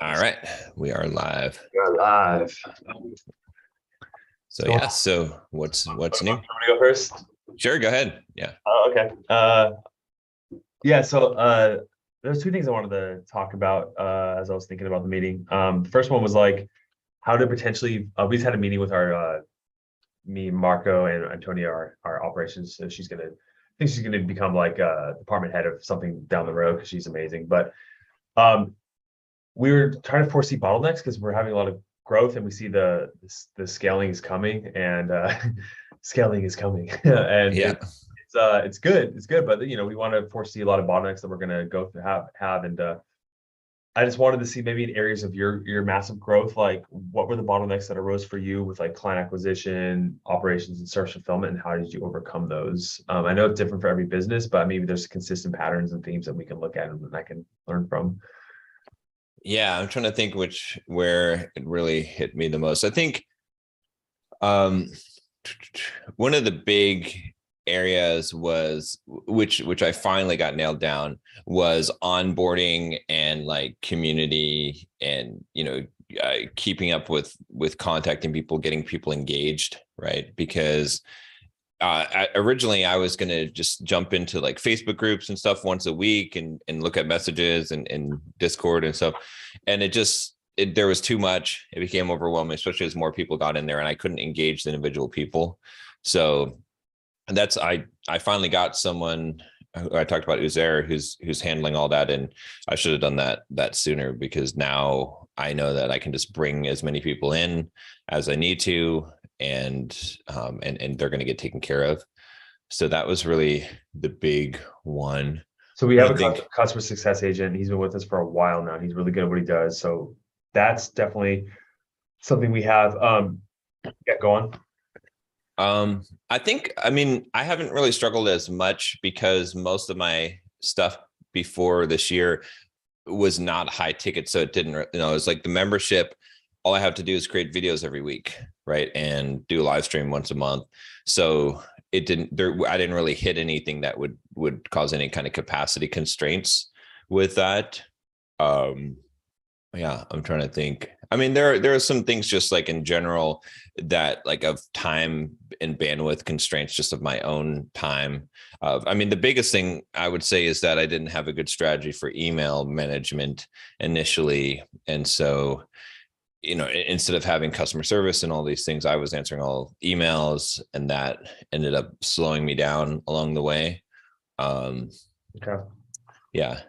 All right, we are live. We're live. So yeah, so what's new? Want me to go first? Sure, go ahead. Yeah. Oh, okay. Yeah. So there's two things I wanted to talk about as I was thinking about the meeting. The first one was like how to potentially. We just had a meeting with our me, Marco, and Antonia, our operations. So I think she's gonna become like a department head of something down the road because she's amazing. But um, we were trying to foresee bottlenecks because we're having a lot of growth and we see the scaling is coming and scaling is coming and Yeah. it's good, but we want to foresee a lot of bottlenecks that we're going to go through have and I just wanted to see maybe in areas of your massive growth, like what were the bottlenecks that arose for you with like client acquisition, operations, and service fulfillment, and how did you overcome those? I know it's different for every business, but maybe there's consistent patterns and themes that we can look at and I can learn from. Yeah, I'm trying to think where it really hit me the most. I think um one of the big areas was which I finally got nailed down was onboarding and like community and keeping up with contacting people, getting people engaged, right? Because originally I was going to just jump into like Facebook groups and stuff once a week and look at messages and Discord and stuff. And there was too much. It became overwhelming, especially as more people got in there and I couldn't engage the individual people. So I finally got someone who I talked about, Uzair, who's handling all that. And I should have done that sooner, because now I know that I can just bring as many people in as I need to, and they're going to get taken care of. So that was really the big one. So we have a customer success agent. He's been with us for a while now. He's really good at what he does. So that's definitely something we have. Yeah, go on. I mean, I haven't really struggled as much because most of my stuff before this year was not high ticket. So it didn't, it's like the membership. All I have to do is create videos every week, right? And do a live stream once a month. So I didn't really hit anything that would cause any kind of capacity constraints with that. Yeah, I'm trying to think. I mean, there are some things just like in general that like of time and bandwidth constraints, just of my own time. I mean, the biggest thing I would say is that I didn't have a good strategy for email management initially. And so, instead of having customer service and all these things, I was answering all emails, and that ended up slowing me down along the way. Okay. Yeah.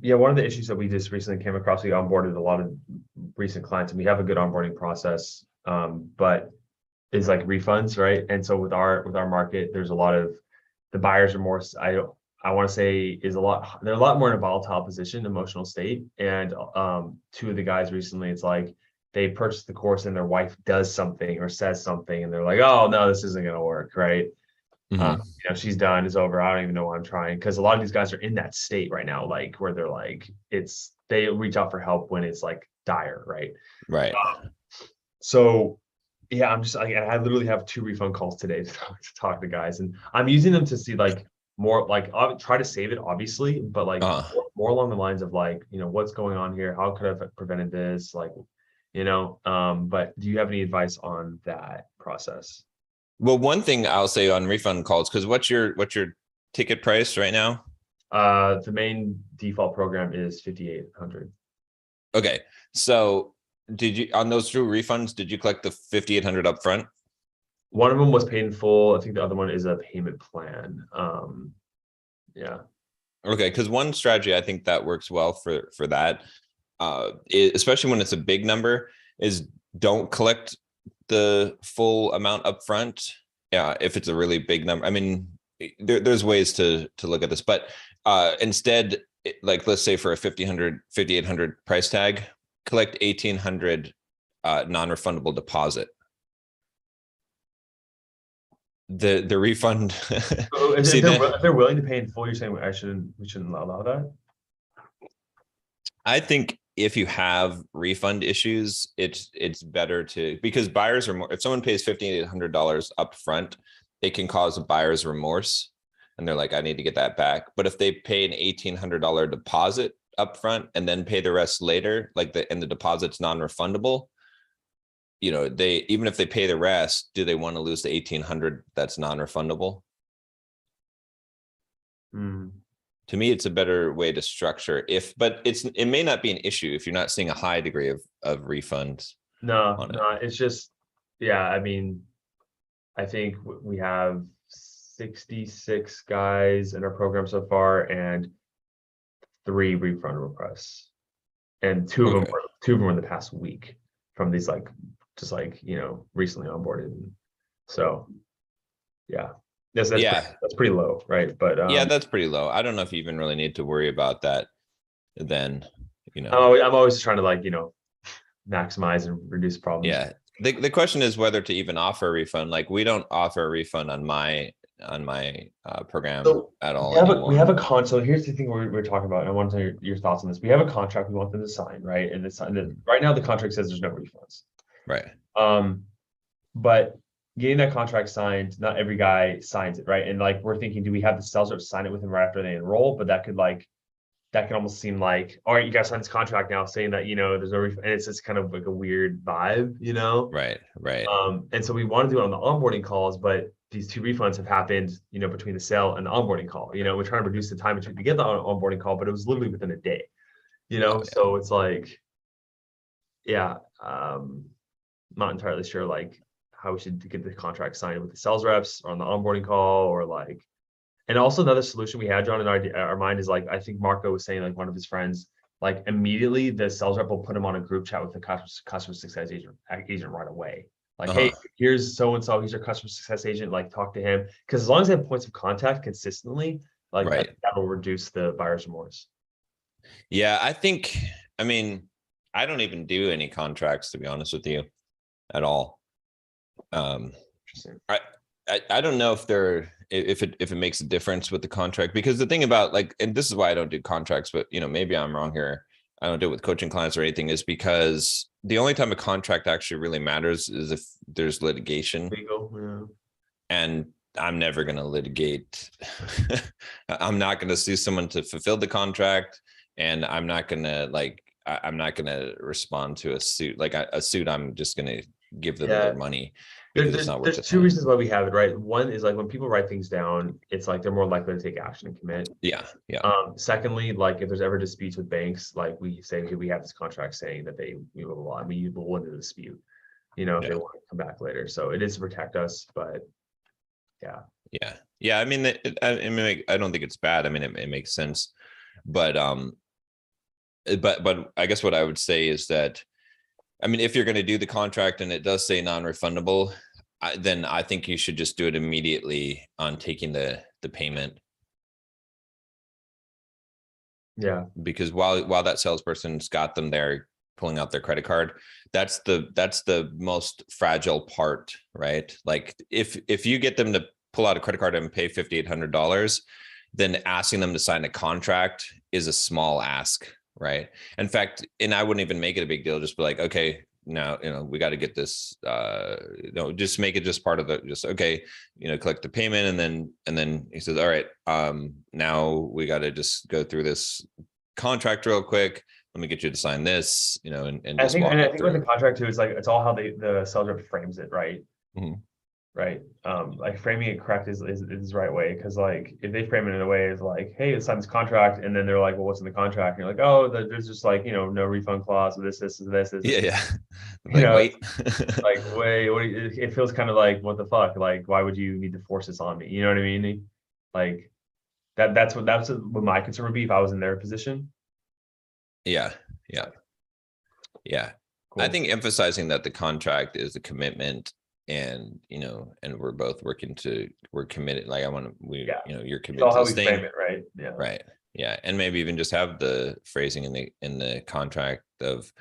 Yeah, one of the issues that we just recently came across, we onboarded a lot of recent clients and we have a good onboarding process, but is like refunds, right? And so with our market, there's a lot of the buyers are more, I want to say they're a lot more in a volatile position, emotional state. And two of the guys recently, it's like they purchased the course and their wife does something or says something and they're like, oh no, this isn't going to work, right? Mm-hmm. She's done, it's over. I don't even know why I'm trying, because a lot of these guys are in that state right now, like where they're like, they reach out for help when it's like dire, right? Right. So yeah, I'm just like, and I literally have 2 refund calls today to talk to guys, and I'm using them to see like more like try to save it, obviously, but like more along the lines of like, what's going on here? How could I have prevented this? Like, but do you have any advice on that process? Well, one thing I'll say on refund calls, because what's your ticket price right now? The main default program is 5,800. Okay, so did you, on those 2 refunds, did you collect the 5,800 up front? One of them was paid in full. I think the other one is a payment plan. Yeah. Okay, because one strategy I think that works well for that, especially when it's a big number, is don't collect the full amount up front. Yeah, if it's a really big number. I mean, there's ways to look at this, but instead, like let's say for a 5,800 price tag, collect 1,800 non-refundable deposit. The refund. So if they're willing to pay in full, you're saying we shouldn't allow that? I think if you have refund issues, it's better because buyers are more, if someone pays $5,800 up front, it can cause a buyer's remorse and they're like, I need to get that back. But if they pay an $1,800 deposit upfront and then pay the rest later, like and the deposit's non-refundable, they, even if they pay the rest, do they want to lose the 1,800 that's non-refundable? To me, it's a better way to structure but it may not be an issue if you're not seeing a high degree of refunds. No, it's just, yeah, I mean, I think we have 66 guys in our program so far and 3 refund requests. And two of them were in the past week from these just recently onboarded. So yeah. Yes, that's pretty low, right? But yeah, that's pretty low. I don't know if you even really need to worry about that then, I'm always trying to maximize and reduce problems. Yeah. The question is whether to even offer a refund. Like, we don't offer a refund on my program at all. We have a con. So here's the thing we're talking about. And I want to know your thoughts on this. We have a contract we want them to sign, right? And right now the contract says there's no refunds. Right. But getting that contract signed, not every guy signs it, right? And we're thinking, do we have the sales rep sign it with them right after they enroll? But that could almost seem like, all right, you guys signed this contract now, saying that there's no refund, and it's just kind of like a weird vibe, Right. And so we want to do it on the onboarding calls, but these 2 refunds have happened, between the sale and the onboarding call. We're trying to reduce the time to get the onboarding call, but it was literally within a day. So it's not entirely sure how we should get the contract signed with the sales reps or on the onboarding call, or and also another solution we had, John, in our mind is I think Marco was saying one of his friends, immediately the sales rep will put him on a group chat with the customer success agent right away. Hey, here's so-and-so, he's your customer success agent, talk to him. Because as long as they have points of contact consistently, that will reduce the buyer's remorse. Yeah, I mean, I don't even do any contracts, to be honest with you, at all. I don't know if it makes a difference with the contract, because the thing about and this is why I don't do contracts, but maybe I'm wrong here. I don't do it with coaching clients or anything, is because the only time a contract actually really matters is if there's litigation. Legal, yeah. And I'm never going to litigate. I'm not going to sue someone to fulfill the contract, and I'm not going to respond to a suit. A suit, I'm just going to give them their money. There's 2 reasons why we have it, right? One is when people write things down, it's they're more likely to take action and commit. Yeah. Secondly, if there's ever disputes with banks, we say, okay, we have this contract saying that they blah, blah, blah, and we will win the dispute, if they want to come back later. So it is to protect us, but yeah. I mean, I don't think it's bad. I mean, it makes sense, but I guess what I would say is that, I mean, if you're going to do the contract and it does say non-refundable, then I think you should just do it immediately on taking the payment. Yeah. Because while that salesperson's got them there pulling out their credit card, that's the most fragile part, right? If you get them to pull out a credit card and pay $5,800, then asking them to sign a contract is a small ask. Right. In fact, and I wouldn't even make it a big deal. Just be okay, now, we got to get this, just make it just part of okay, collect the payment. And then he says, all right, now we got to just go through this contract real quick. Let me get you to sign this, and I think with the contract too, it's all how the sales rep frames it. Right. Mm-hmm. Right. Framing it correct is the right way. Cause if they frame it in a way is hey, let's sign this contract. And then they're well, what's in the contract? And you're oh, there's just no refund clause or this. Yeah. Wait, wait, it feels kind of what the fuck? Why would you need to force this on me? You know what I mean? That's what my concern would be if I was in their position. Yeah. Cool. I think emphasizing that the contract is a commitment, and and we're both we're committed. You're committed to how we frame it, right? Yeah. Right. Yeah. And maybe even just have the phrasing in the contract of,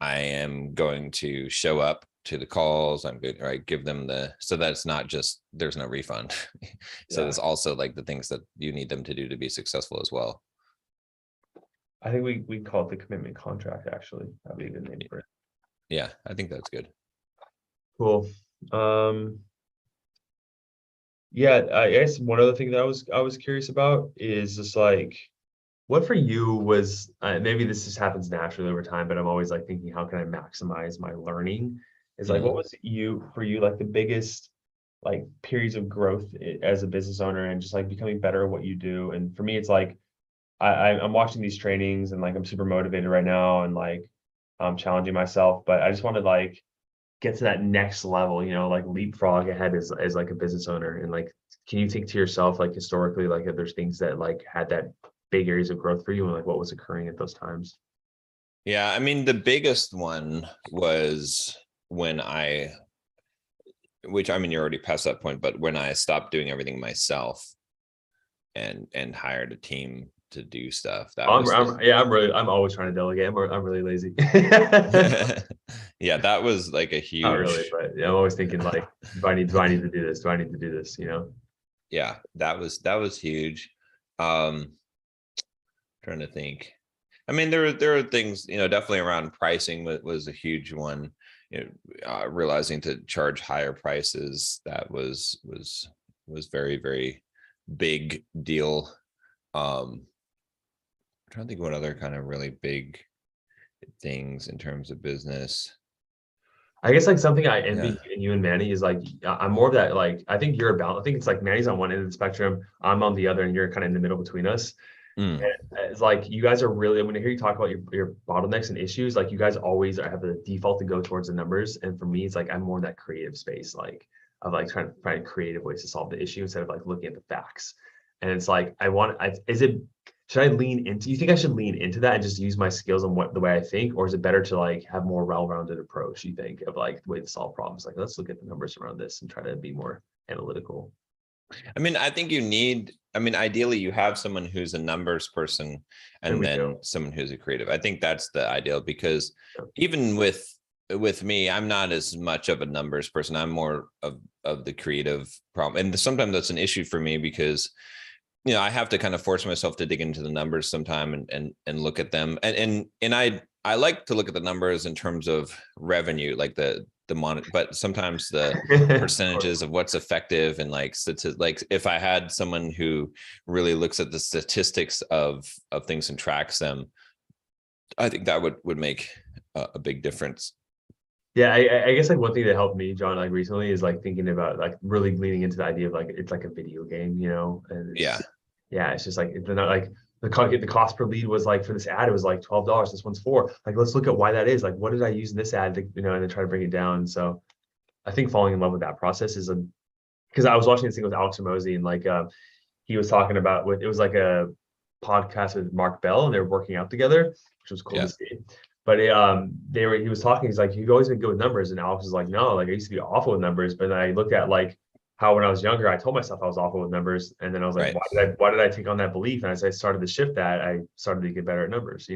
I am going to show up to the calls. I'm good. Right. Give them so that it's not just, there's no refund. So there's also the things that you need them to do to be successful as well. I think we call it the commitment contract, actually. That'd be a good name for it. Yeah. I think that's good. Cool. Yeah, I guess one other thing that I was curious about is just What for you was, maybe this just happens naturally over time, but I'm always like thinking, how can I maximize my learning? Is like, what Mm. was for you, like the biggest like periods of growth as a business owner and just like becoming better at what you do? And for me, it's like, I'm watching these trainings and like I'm super motivated right now and like I'm challenging myself, but I just want to like get to that next level, like leapfrog ahead as like a business owner. And like, can you think to yourself, like historically, like if there's things that like had that big areas of growth for you and like what was occurring at those times? Yeah, I mean, the biggest one was when which I mean, you're already past that point, but when I stopped doing everything myself and hired a team to do stuff, that was the Yeah, I'm always trying to delegate. I'm really lazy. yeah, that was like a Not really, huge but yeah, I'm always thinking like, do I need to do this? Do I need to do this? yeah, that was huge. Um, trying to think. I mean, there are things, definitely around pricing was a huge one. Realizing to charge higher prices, that was very, very big deal. I'm trying to think what other kind of really big things in terms of business. I guess like something I Yeah. envy in you and Manny is like I'm more of that, like I think you're about, I think it's like Manny's on one end of the spectrum, I'm on the other, and you're kind of in the middle between us. Mm. And it's like you guys are really, when I hear you talk about your bottlenecks and issues, like you guys always have a default to go towards the numbers. And for me, it's like I'm more in that creative space, like of like trying to find creative ways to solve the issue instead of like looking at the facts. And it's like should I lean into, you think I should lean into that and just use my skills on the way I think, or is it better to like have more well-rounded approach, you think, of like the way to solve problems? Like, let's look at the numbers around this and try to be more analytical. I mean, I think ideally you have someone who's a numbers person And and we do. then someone who's a creative. I think that's the ideal, because Yeah. even with me, I'm not as much of a numbers person. I'm more of the creative problem. And sometimes that's an issue for me because I have to kind of force myself to dig into the numbers sometime and look at them. And I like to look at the numbers in terms of revenue, like the mon, but sometimes the Of course. percentages of what's effective and like if I had someone who really looks at the statistics of things and tracks them, I think that would make a big difference. Yeah, I guess like one thing that helped me, John, like recently is like thinking about like really leaning into the idea of like it's like a video game, and Yeah. yeah, it's just like it's not like the cost per lead was like for this ad, it was like $12. This one's $4. Like, let's look at why that is. Like, what did I use in this ad to, and then try to bring it down. So I think falling in love with that process is because I was watching this thing with Alex Hormozy and like he was talking about it was like a podcast with Mark Bell and they were working out together, which was cool to Yeah. see. But he was talking, he's like, you've always been good with numbers. And Alex was like, no, like I used to be awful with numbers. But then I looked at like how when I was younger, I told myself I was awful with numbers. And then I was like, Right. why did I take on that belief? And as I started to shift that, I started to get better at numbers.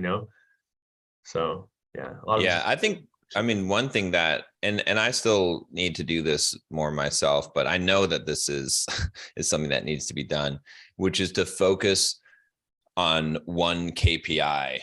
So yeah, a lot of it's Yeah, just I think, I mean, one thing that, and I still need to do this more myself, but I know that this is is something that needs to be done, which is to focus on one KPI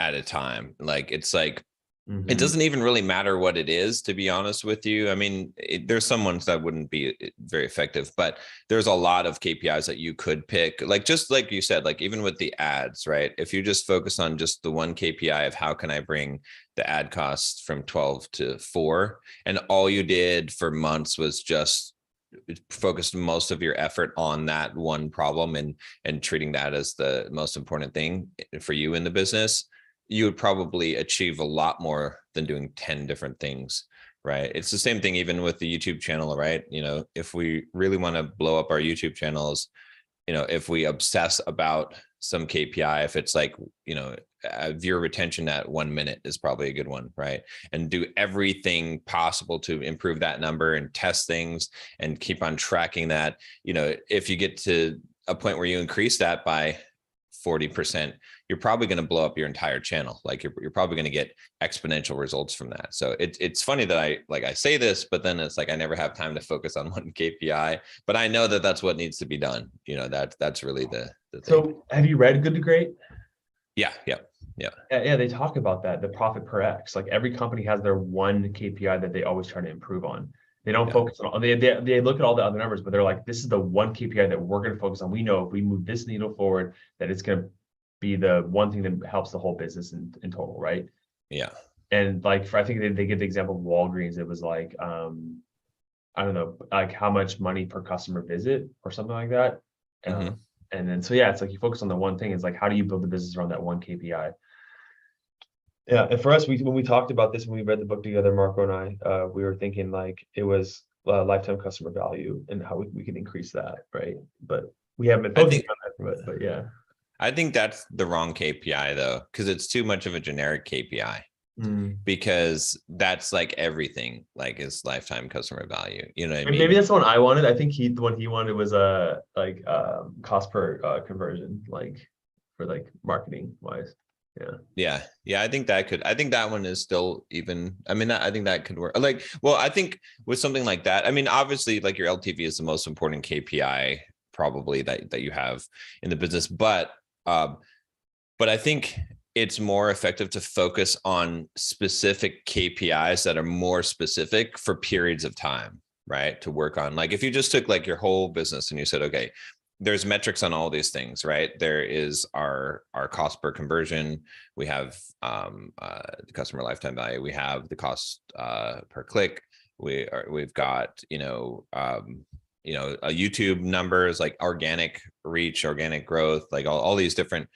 at a time. Like it's like it Mhm. doesn't even really matter what it is, to be honest with you. I mean, there's some ones that wouldn't be very effective, but there's a lot of KPIs that you could pick. Like just like you said, like even with the ads, right? If you just focus on just the one KPI of how can I bring the ad costs from 12 to 4, and all you did for months was just focused most of your effort on that one problem and treating that as the most important thing for you in the business, you would probably achieve a lot more than doing 10 different things, right? It's the same thing even with the YouTube channel, right? If we really want to blow up our YouTube channels, if we obsess about some KPI, if it's like, viewer retention at 1 minute is probably a good one, right? And do everything possible to improve that number and test things and keep on tracking that. If you get to a point where you increase that by 40%, you're probably going to blow up your entire channel. Like you're probably going to get exponential results from that. So it's funny that I say this, but then it's like I never have time to focus on one KPI. But I know that that's what needs to be done. That's really the thing. So have you read Good to Great? Yeah, yeah, yeah, Yeah, they talk about that, the profit per X. Like every company has their one KPI that they always try to improve on. They don't yeah, focus on, they look at all the other numbers, but they're like, this is the one KPI that we're going to focus on. We know if we move this needle forward, that it's going to be the one thing that helps the whole business in total, right? Yeah. And like I think they give the example of Walgreens. It was like I don't know, like how much money per customer visit or something like that. Mm-hmm. And then so yeah, it's like you focus on the one thing. It's like how do you build the business around that one KPI? Yeah, and for us, when we talked about this, when we read the book together, Marco and I, we were thinking like it was lifetime customer value and how we can increase that, right? But we haven't been I focusing think on that, but yeah. I think that's the wrong KPI though, because it's too much of a generic KPI. Because that's like everything, like is lifetime customer value. You know what I And mean? maybe that's the one I wanted. I think the one he wanted was like cost per conversion, like for like marketing wise. Yeah. Yeah. I think that one is still even. I mean, I think that could work. Like, well, I think with something like that, I mean, obviously, like your LTV is the most important KPI probably that you have in the business, but I think it's more effective to focus on specific KPIs that are more specific for periods of time, right? To work on. Like if you just took like your whole business and you said, okay, there's metrics on all these things, right? There is our cost per conversion. We have the customer lifetime value. We have the cost per click. We've got, YouTube numbers like organic reach, organic growth, like all these different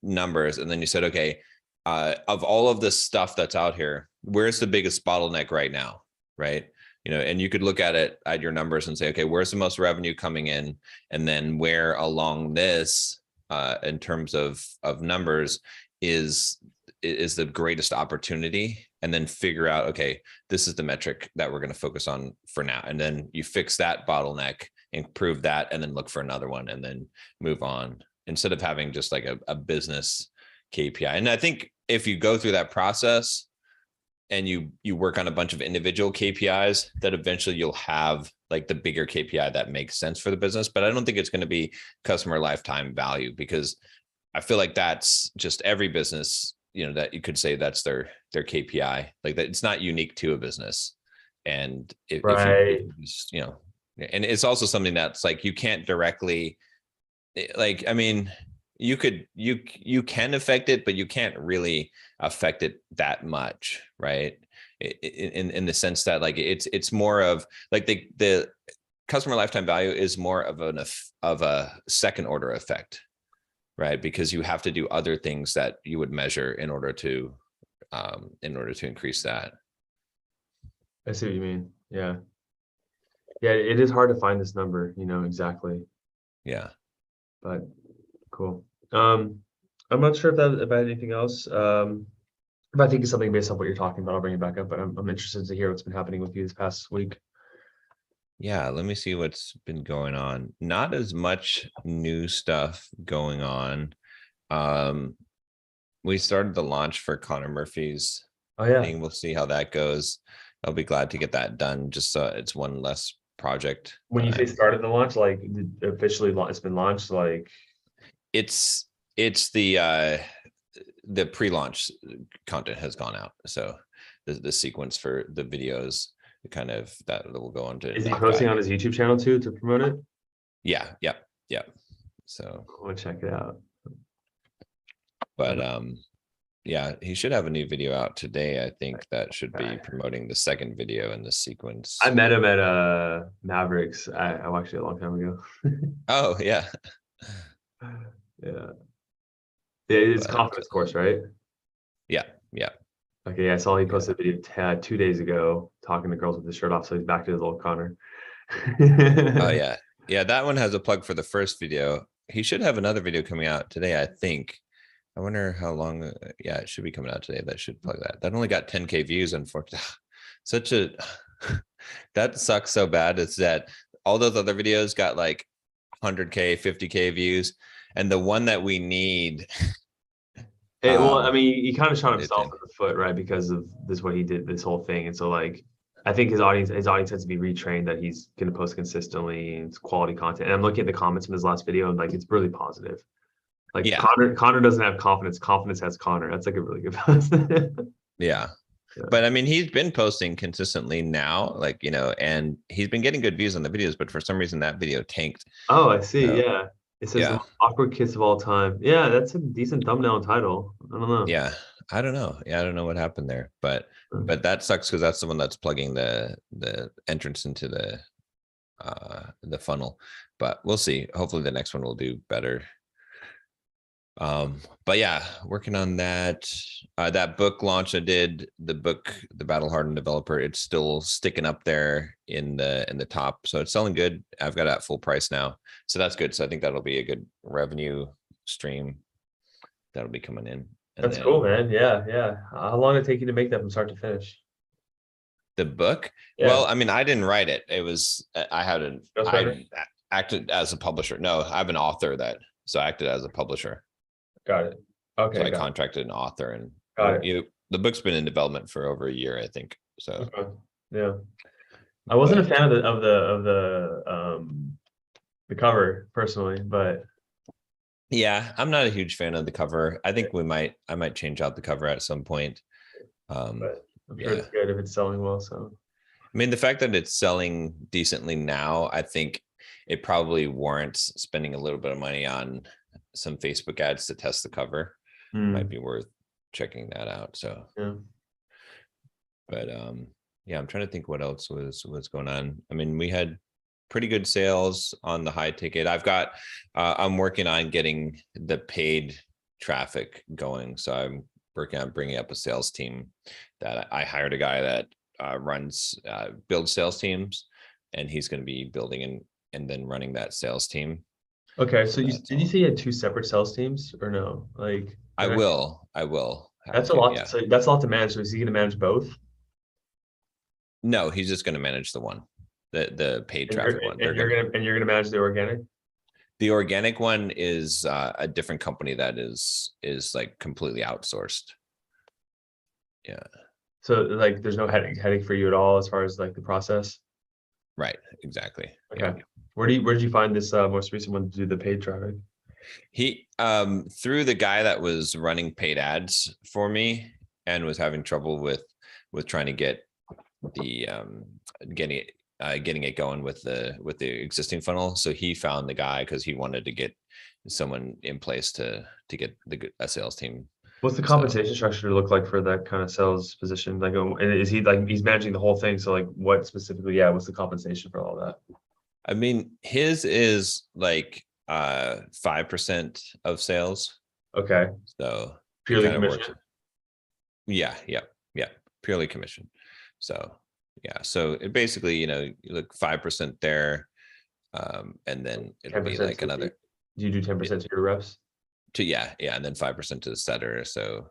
numbers. And then you said, okay, of all of this stuff that's out here, where's the biggest bottleneck right now, right? And you could look at your numbers and say, okay, where's the most revenue coming in? And then where along this, in terms of numbers, is the greatest opportunity? And then figure out, okay, this is the metric that we're going to focus on for now. And then you fix that bottleneck, improve that, and then look for another one and then move on, instead of having just like a business KPI. And I think if you go through that process and you work on a bunch of individual KPIs, that eventually you'll have like the bigger KPI that makes sense for the business. But I don't think it's going to be customer lifetime value, because I feel like that's just every business, that you could say that's their KPI, like that. It's not unique to a business. And if you just, and it's also something that's like, you can't directly, like, I mean, you can affect it, but you can't really affect it that much, right? In the sense that like it's more of like the customer lifetime value is more of a second order effect, right? Because you have to do other things that you would measure in order to increase that. I see what you mean. Yeah. Yeah, it is hard to find this number, exactly. Yeah. But cool. I'm not sure if I had anything else. If I think of something based on what you're talking about, I'll bring it back up. But I'm interested to hear what's been happening with you this past week. Yeah, let me see what's been going on. Not as much new stuff going on. We started the launch for Connor Murphy's thing. We'll see how that goes. I'll be glad to get that done. Just so it's one less project. When you say started the launch, like officially it's been launched, like it's the pre-launch content has gone out. So the sequence for the videos kind of that will go on to. Is he posting on his YouTube channel too to promote it? Yeah. So I want to check it out. But yeah, he should have a new video out today. I think that should be promoting the second video in the sequence. I met him at Mavericks. I watched it a long time ago. Oh yeah. Yeah. It's confidence course, right? Yeah. Okay, I saw he posted a video 2 days ago talking to girls with his shirt off, so he's back to his old Connor. Oh yeah, that one has a plug for the first video. He should have another video coming out today, I think. I wonder how long. Yeah, it should be coming out today. That should plug that. That only got 10K views, unfortunately. That sucks so bad. It's that all those other videos got like 100K, 50K views, and the one that we need. Well, I mean, he kind of shot himself in the foot, right? Because of what he did, this whole thing. And so like, I think his audience has to be retrained that he's going to post consistently and it's quality content. And I'm looking at the comments from his last video and like, it's really positive. Like Connor doesn't have confidence. Confidence has Connor. That's like a really good post. Yeah. But I mean, he's been posting consistently now, like, and he's been getting good views on the videos, but for some reason that video tanked. Oh, I see. Yeah. It says the Yeah. most awkward kiss of all time. Yeah, that's a decent thumbnail title. I don't know. Yeah. I don't know. Yeah, I don't know what happened there, but that sucks because that's the one that's plugging the entrance into the funnel. But we'll see. Hopefully the next one will do better. But yeah, working on that. That book launch I did, the book, The Battle Hardened Developer, it's still sticking up there in the top. So it's selling good. I've got it at full price now. So that's good. So I think that'll be a good revenue stream that'll be coming in. And That's cool, then man. Yeah, yeah. How long did it take you to make that from start to finish? the book, Yeah, well, I mean, I didn't write it. It was ghostwriter. I acted as a publisher. No, I have an author that, so I acted as a publisher. Got it. So Okay, I got it. contracted an author, and Got it. the book's been in development for over a year, I think. So, Okay. Yeah. I wasn't a but fan of the cover personally, but yeah, I'm not a huge fan of the cover. I think I might change out the cover at some point. I'm sure Yeah. it's good if it's selling well. So I mean, the fact that it's selling decently now, I think it probably warrants spending a little bit of money on some Facebook ads to test the cover. Might be worth checking that out. So, yeah. but yeah, I'm trying to think what else was going on. I mean, we had pretty good sales on the high ticket. I'm working on getting the paid traffic going. So I'm working on bringing up a sales team that I hired a guy that builds sales teams, and he's going to be building and then running that sales team. Okay, So so that's did you all. say you had two separate sales teams or no? Like I will have that's a to. lot. Yeah. So that's a lot to manage. So is he going to manage both? No, he's just going to manage the one, the paid And you're traffic one. and you're gonna manage the organic. The organic one is a different company that is like completely outsourced. Yeah. So like, there's no headache for you at all as far as like the process. Right. Exactly. Yeah. Okay. Where did you find this most recent one to do the paid traffic? He through the guy that was running paid ads for me and was having trouble with trying to get the getting it going with the existing funnel. So he found the guy because he wanted to get someone in place to get a sales team. What's the So compensation structure look like for that kind of sales position? Like, and is he like he's managing the whole thing? So like, what specifically? Yeah, what's the compensation for all that? I mean, his is like 5% of sales. Okay, So it purely kind of works. commission. Yeah, yeah, purely commission. So yeah, so it basically, you look 5% there, and then it'll be 10% like another do you do 10% to your refs? yeah, and then 5% to the setter. So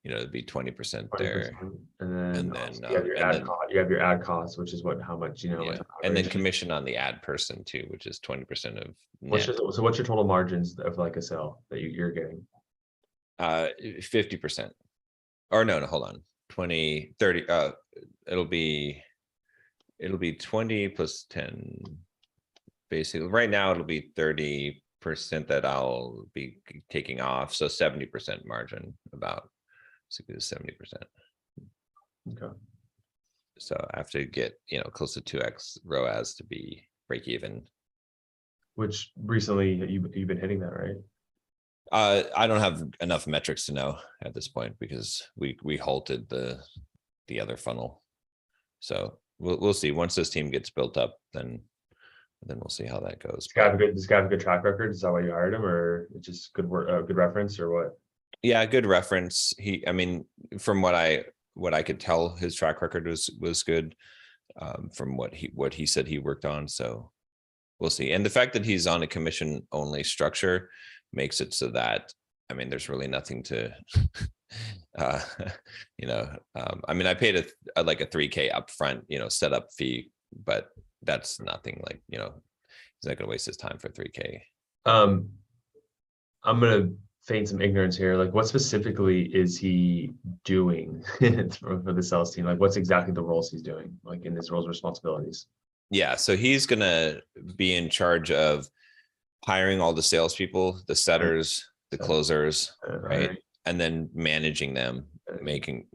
it'd be 20% there, 20%. And then and then obviously you have your ad cost. You have your ad costs, which is what how much yeah, like and then average. commission on the ad person too, which is 20% of What's net. what's your total margins of like a sale that you're getting? 50%. Or no, hold on. 20, 30. It'll be 20 plus 10. Basically, right now it'll be 30% that I'll be taking off. So 70% margin, about 60 to 70%. Okay. So I have to get, close to 2x ROAS to be break even. Which recently you've been hitting that, right? I don't have enough metrics to know at this point because we halted the other funnel. So we'll see. Once this team gets built up, then we'll see how that goes. Does this guy have a good track record? Is that why you hired him, or it's just good work, good reference, or what? Yeah, good reference. I mean, from what I could tell, his track record was good. From what he said he worked on. So we'll see. And the fact that he's on a commission only structure makes it so that, I mean, there's really nothing to, I mean, I paid like a 3K upfront, setup fee, but that's nothing like, he's not going to waste his time for 3K. I'm gonna feign some ignorance here. Like, what specifically is he doing for the sales team? Like, what's exactly the roles he's doing, like in his roles and responsibilities? Yeah. So he's going to be in charge of hiring all the salespeople, the setters, the closers, right? And then managing them, making,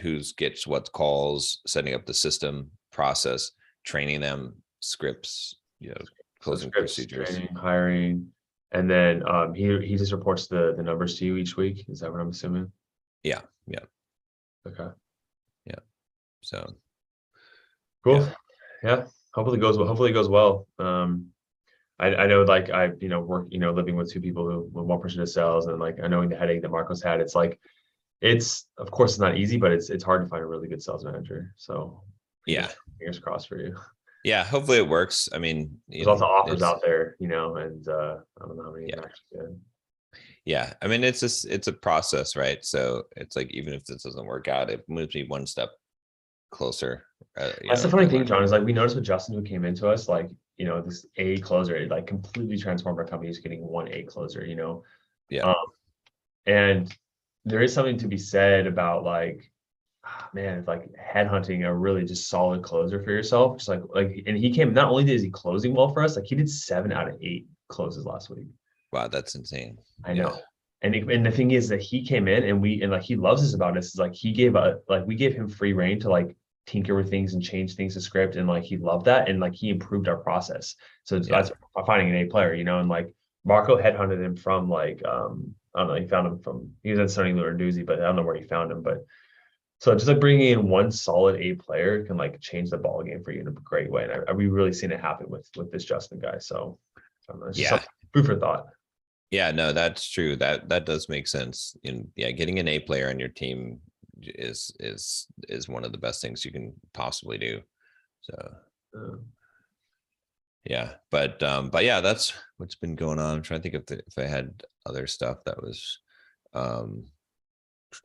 who's gets what calls, setting up the system process, training them, scripts, closing procedures. Training, hiring. And then he just reports the numbers to you each week. Is that what I'm assuming? Yeah. Yeah. Okay. Yeah. So Cool. yeah. Yeah. Hopefully it goes well. Hopefully it goes well. I know like I work living with two people who when one person does sales and like I knowing the headache that Marco's had, it's like it's of course it's not easy, but it's hard to find a really good sales manager. So Yeah. fingers crossed for you. Yeah. Hopefully it works. I mean, There's lots of offers it's, out there, and I don't know how many yeah. are actually good. Yeah. I mean, it's a process, right? So it's like, even if this doesn't work out, it moves me one step closer, That's the to funny thing, learning. John, is like we noticed with Justin who came into us, like, this A closer, it like completely transformed our company. He's getting one A closer. Yeah. Um, and there is something to be said about like, man, like headhunting a really just solid closer for yourself. Just and he came, not only is he closing well for us, like he did 7 out of 8 closes last week. Wow. That's insane. I Yeah. know. And the thing is that he came in and like he loves us about us is like he gave we gave him free reign to like tinker with things and change things to script and like he loved that and like he improved our process. So Yeah. that's finding an A player, and like Marco headhunted him from like I don't know, he found him he was at Sunny Doozy, but I don't know where he found him. But so just like bringing in one solid A player can like change the ball game for you in a great way. And we really seen it happen with this Justin guy. So I don't know, it's just Yeah. something food for thought. Yeah, no, that's true. That does make sense. Yeah, getting an A player on your team is one of the best things you can possibly do. So Uh, but yeah, that's what's been going on. I'm trying to think if I had other stuff that was um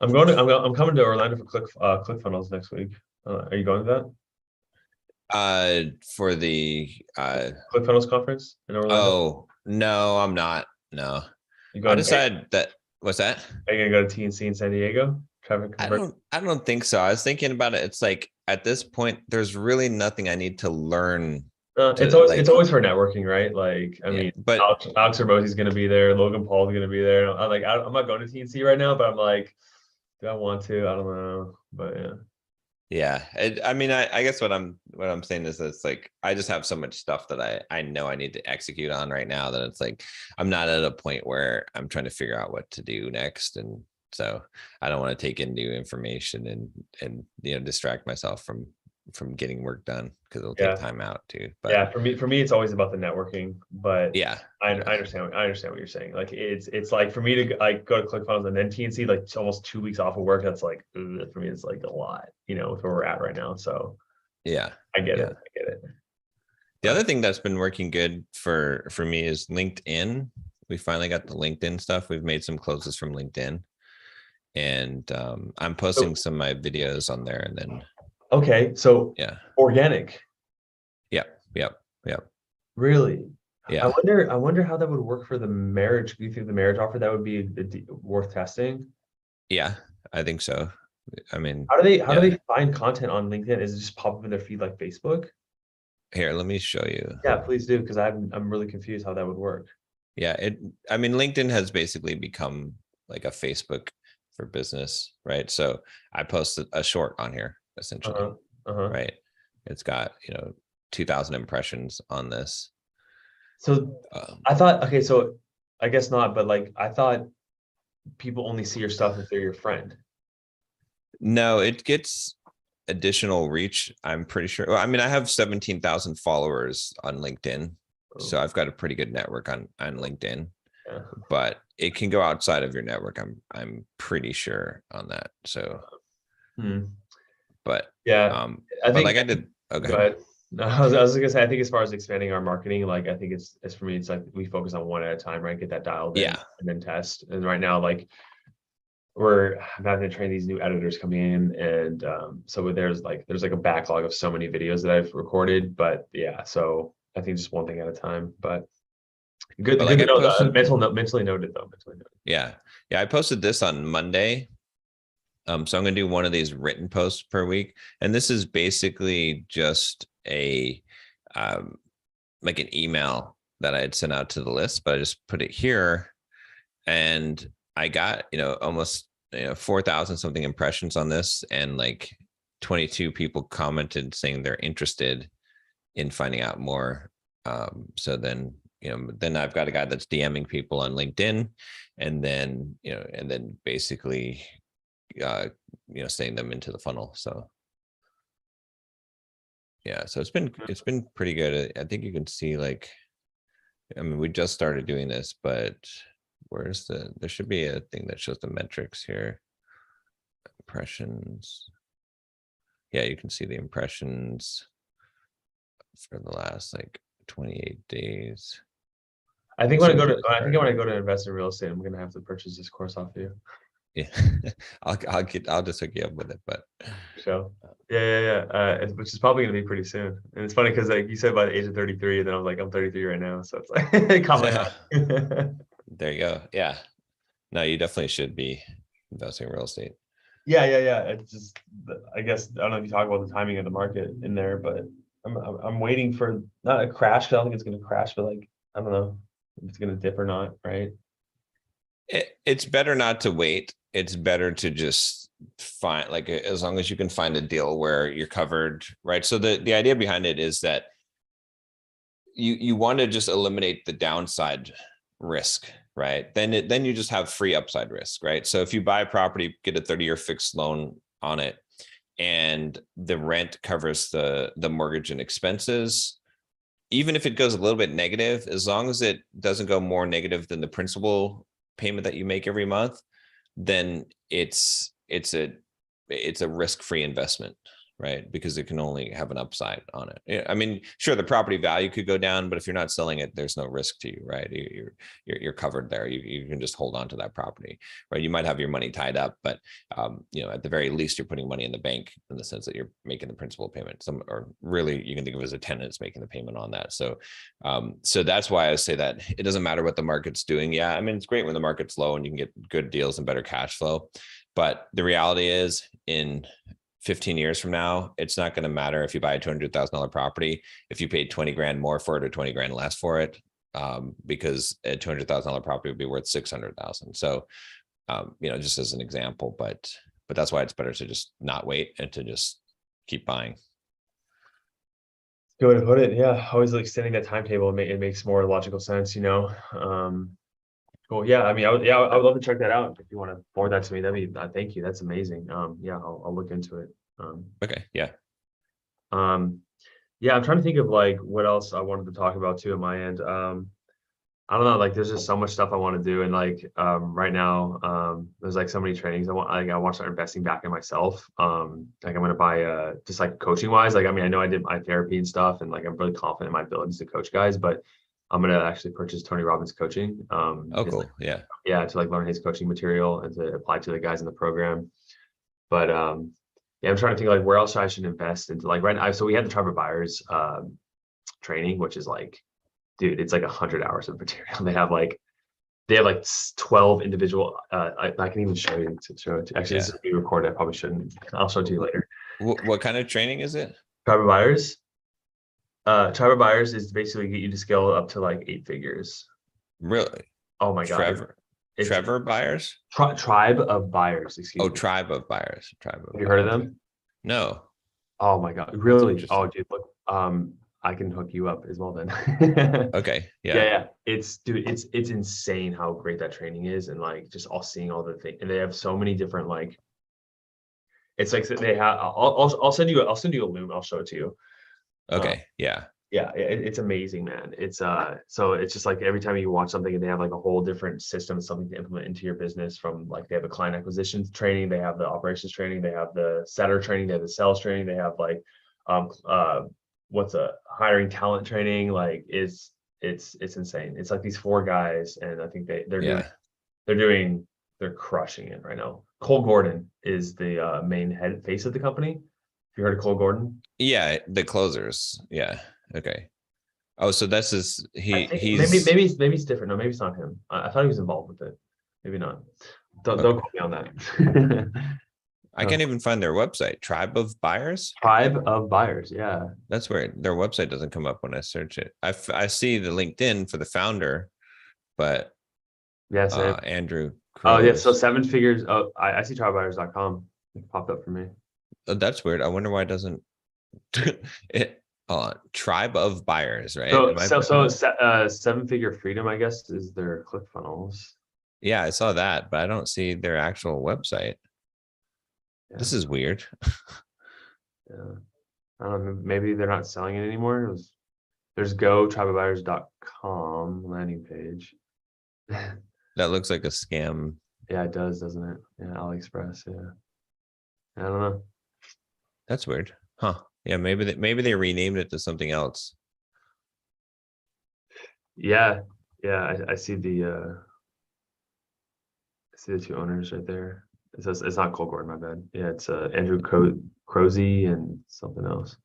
I'm coming to Orlando for ClickFunnels next week. Are you going to that for the ClickFunnels conference in Orlando? oh no, I'm not. No. You I going? decided that what's that? Are you gonna go to TNC in San Diego? Traffic convert. I don't think so. I was thinking about it. It's like at this point, there's really nothing I need to learn It's to always like, for networking, right? Like, I yeah. mean, But Alex Herbosi's gonna be there. Logan Paul's gonna be there. I'm like, I'm not going to TNC right now, but I'm like, do I want to? I don't know, but yeah. yeah, I mean, I guess what I'm saying is that it's like I just have so much stuff that I know I need to execute on right now that it's like I'm not at a point where I'm trying to figure out what to do next, and so I don't want to take in new information and distract myself from getting work done because it'll take Yeah. time out too. But Yeah, for me, it's always about the networking. But yeah, I yeah, understand. I understand what you're saying. Like, it's like for me to like go to ClickFunnels and then TNC, like it's almost 2 weeks off of work. That's like for me, it's like a lot, with where we're at right now. So yeah, I get it. yeah. I get it. The But other thing that's been working good for me is LinkedIn. We finally got the LinkedIn stuff. We've made some closes from LinkedIn, and I'm so posting some of my videos on there. And then okay, so yeah, organic, yep, yep, yep, really. I yeah, wonder. I wonder how that would work for the marriage. Do you think the marriage offer that would be worth testing? yeah. I think so. I mean, How do yeah. they find content on LinkedIn? Is it just pop up in their feed like Facebook? Here, let me show you. Yeah, please do because I'm really confused how that would work. Yeah, I mean, LinkedIn has basically become like a Facebook for business, right? So I posted a short on here essentially, Uh-huh. Uh-huh. right? It's got 2,000 impressions on this. So Um, I thought, okay, so I guess not, but like I thought people only see your stuff if they're your friend. no, it gets additional reach. I'm pretty sure. Well, I mean, I have 17,000 followers on LinkedIn, so Oh, I've got a pretty good network on LinkedIn. yeah. But it can go outside of your network. I'm pretty sure on that. So, Hmm. but Yeah. I but think like I did. go Okay. ahead. No, I was gonna say I think as far as expanding our marketing, like I think it's for me, it's like we focus on one at a time, right? Get that dialed in Yeah. and then test. And right now, like I'm having to train these new editors coming in, and so there's like a backlog of so many videos that I've recorded, but yeah, so I think just one thing at a time. But But good like to I know. posted. Mentally noted though. Mentally noted. Yeah. Yeah. I posted this on Monday. So I'm gonna do one of these written posts per week, and this is basically just a um, like an email that I had sent out to the list, but I just put it here, and I got almost 4,000 something impressions on this, and like 22 people commented saying they're interested in finding out more. So then then I've got a guy that's DMing people on LinkedIn, and then, basically, sending them into the funnel. So yeah, so it's been pretty good. I think you can see, like, we just started doing this, but there should be a thing that shows the metrics here. Impressions. Yeah, you can see the impressions for the last like 28 days. I think when I go to invest in real estate, I'm gonna have to purchase this course off of you. Yeah, I'll just hook you up with it, but So yeah. Which is probably gonna be pretty soon. And it's funny because like you said by the age of 33, and then I was like, I'm 33 right now, so it's like it caught my eye. there you go. Yeah, no, you definitely should be investing in real estate. Yeah. It's just, I guess, I don't know if you talk about the timing of the market in there, but I'm waiting for not a crash. 'Cause I don't think it's gonna crash, but like, I don't know if it's gonna dip or not, right? It's better not to wait. It's better to just find, like, as long as you can find a deal where you're covered, right? So the idea behind it is that you want to just eliminate the downside risk, right? Then you just have free upside risk, right? So if you buy a property, get a 30-year fixed loan on it, and the rent covers the mortgage and expenses, even if it goes a little bit negative, as long as it doesn't go more negative than the principal payment that you make every month, then it's a risk-free investment, right? Because it can only have an upside on it. I mean, sure, the property value could go down, but if you're not selling it, there's no risk to you, right? You're covered there. You can just hold on to that property, right? You might have your money tied up, but at the very least, you're putting money in the bank in the sense that you're making the principal payment. Or really, you can think of it as a tenant is making the payment on that. So that's why I say that it doesn't matter what the market's doing. Yeah, I mean, it's great when the market's low and you can get good deals and better cash flow, but the reality is, in 15 years from now, it's not going to matter if you buy a $200,000 property, if you paid 20 grand more for it or 20 grand less for it, because a $200,000 property would be worth 600,000. So, just as an example, but that's why it's better to just not wait and to just keep buying. Good way to put it. Yeah, always extending that timetable. It makes more logical sense, Cool. Yeah, I mean, I would love to check that out. If you want to forward that to me, that'd be, thank you. That's amazing. Yeah, I'll look into it. Okay. Yeah. Yeah, I'm trying to think of like what else I wanted to talk about too at my end. I don't know, like there's just so much stuff I want to do, and like right now, there's like so many trainings I want to start investing back in myself. Like I'm gonna buy just like coaching wise. Like I mean, I know I did my therapy and stuff, and like I'm really confident in my abilities to coach guys, but I'm gonna actually purchase Tony Robbins coaching. Oh, cool. Like, yeah, to like learn his coaching material and to apply to the guys in the program. But yeah, I'm trying to think like where else I should invest into. Like right now, so we had the Tribe of Buyers training, which is like, dude, it's like 100 hours of material. They have like 12 individual. I can even show you to show it. Actually, this is being recorded. I probably shouldn't. I'll show it to you later. What kind of training is it? Tribe of Buyers. Tribe of Buyers is basically get you to scale up to like 8 figures. Really? Oh my God. Trevor Buyers? Tribe of Buyers, excuse me. Tribe of Buyers. Have you heard of them? No. Oh my God. Really? Oh, dude, look, I can hook you up as well then. Okay. Yeah. It's insane how great that training is, and like just seeing all the things. And they have so many different like, it's like they have, I'll send you a link. I'll show it to you. Okay. Yeah. It's amazing, man. It's so it's just like every time you watch something and they have like a whole different system, something to implement into your business. From like they have a client acquisition training, they have the operations training, they have the setter training, they have the sales training, they have like what's a hiring talent training. Like it's insane. It's like these 4 guys, and I think they're crushing it right now. Cole Gordon is the main face of the company. Have you heard of Cole Gordon? Yeah, the closers. Yeah. Okay. Oh, so that's he's maybe it's different. No, maybe it's not him. I thought he was involved with it. Maybe not. Don't quote me on that. I can't even find their website. Tribe of Buyers. Tribe of Buyers. Yeah. That's where their website doesn't come up when I search it. I see the LinkedIn for the founder, but yes, Andrew Cruz. Oh yeah. So 7 figures. Oh, I see tribebuyers.com. It popped up for me. Oh, that's weird. I wonder why it doesn't. Tribe of buyers, right? So, Am I putting that? seven figure freedom, I guess, is their ClickFunnels. Yeah, I saw that, but I don't see their actual website. Yeah, This is weird. yeah. I don't know. Maybe they're not selling it anymore. There's go tribeofbuyers.com landing page. That looks like a scam. Yeah, it does, doesn't it? Yeah, AliExpress. Yeah, I don't know. That's weird. Huh. Yeah, maybe they renamed it to something else. Yeah, yeah. I see the two owners right there. It says it's not Cole Gordon, my bad. Yeah, it's Andrew Crozy and something else.